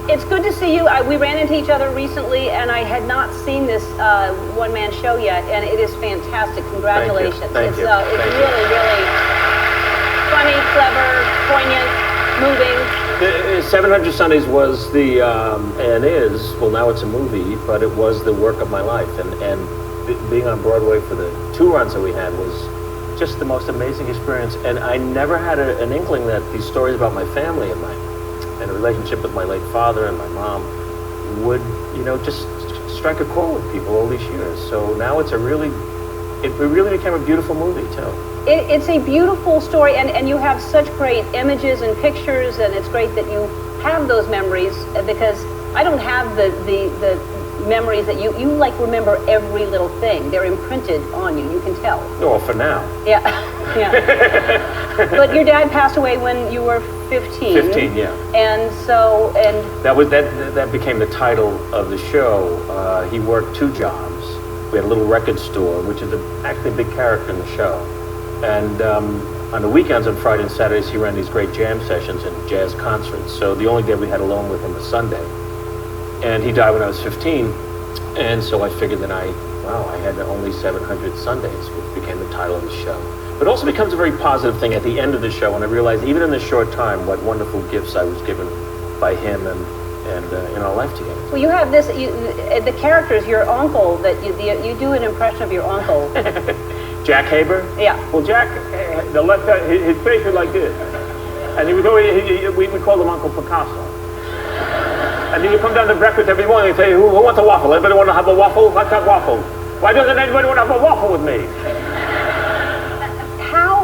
It's good to see you. We ran into each other recently, and I had not seen this one-man show yet, and it is fantastic. Congratulations. Thank you. It's really, really funny, clever, poignant, moving. 700 Sundays was the, and is, well now it's a movie, but it was the work of my life. And being on Broadway for the 2 runs that we had was just the most amazing experience. And I never had an inkling that these stories about my family and a relationship with my late father and my mom would, just strike a chord with people all these years. So now it really became a beautiful movie too. It's a beautiful story, and you have such great images and pictures, and it's great that you have those memories, because I don't have the memories that you like remember every little thing. They're imprinted on you can tell. Well, for now. Yeah. But your dad passed away when you were 15. 15, yeah. And that became the title of the show. He worked 2 jobs. We had a little record store, which is actually a big character in the show. And on the weekends, on Friday and Saturdays, he ran these great jam sessions and jazz concerts. So the only day we had alone with him was Sunday. And he died when I was 15. And so I figured that I had only 700 Sundays, which became the title of the show. But it also becomes a very positive thing at the end of the show when I realized, even in this short time, what wonderful gifts I was given by him and in our life together. Well, you have this, the characters, your uncle, that you do an impression of your uncle. Jack Haber? Yeah. Well, Jack, his face was like this. And he was always, we called him Uncle Picasso. And he would come down to breakfast every morning and say, who wants a waffle? Anybody want to have a waffle? Let's have waffle. Why doesn't anybody want to have a waffle with me?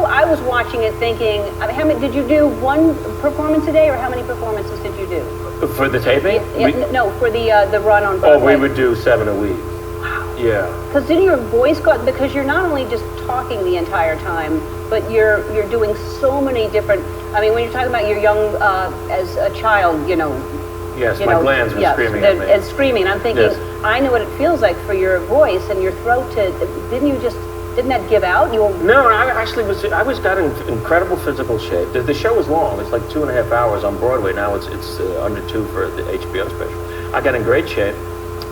I was watching it thinking, how many, did you do 1 performance a day, or how many performances did you do? For the taping? No, for the run on Broadway. Oh, we would do 7 a week. Wow. Yeah. Because didn't your voice because you're not only just talking the entire time, but you're doing so many different, when you're talking about your young, as a child, Yes, my glands were screaming at me. And screaming. I'm thinking, yes. I know what it feels like for your voice and your throat didn't that give out? No, I was got in incredible physical shape. The show was long. It's like 2.5 hours on Broadway. Now it's under 2 for the HBO special. I got in great shape.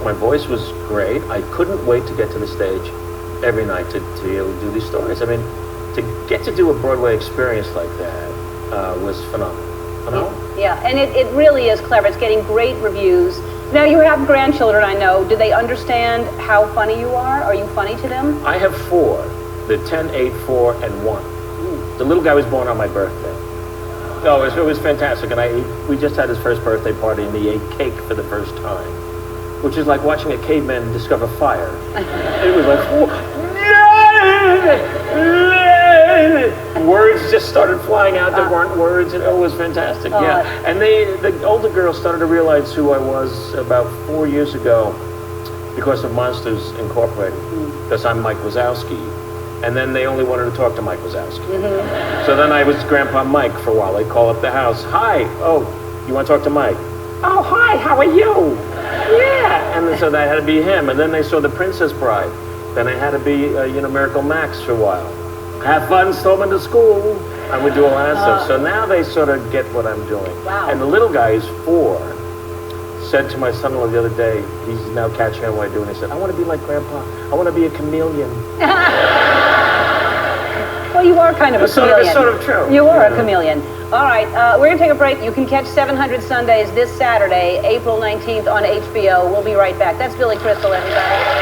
My voice was great. I couldn't wait to get to the stage every night to be able to do these stories. To get to do a Broadway experience like that was phenomenal. Yeah, and it really is clever. It's getting great reviews. Now, you have grandchildren, I know. Do they understand how funny you are? Are you funny to them? I have 4. They're 10, 8, 4, and 1. The little guy was born on my birthday. Oh, it was fantastic. And we just had his first birthday party, and he ate cake for the first time, which is like watching a caveman discover fire. It was like, words just started flying out that weren't words, and it was fantastic. Yeah, and the older girls started to realize who I was about 4 years ago because of Monsters Incorporated, because I'm Mike Wazowski, and then they only wanted to talk to Mike Wazowski. So then I was Grandpa Mike for a while. They'd call up the house, hi, oh, you want to talk to Mike? Oh, hi, how are you? Yeah, and so that had to be him, and then they saw The Princess Bride. Then I had to be, Miracle Max for a while. Have fun storming to school. I would do all that stuff. So now they sort of get what I'm doing. Wow. And the little guy is 4. Said to my son-in-law the other day, he's now catching on what I do, and he said, I want to be like Grandpa. I want to be a chameleon. Well, you are kind of a chameleon. It's sort of true. You are a chameleon. All right, we're going to take a break. You can catch 700 Sundays this Saturday, April 19th on HBO. We'll be right back. That's Billy Crystal, everybody.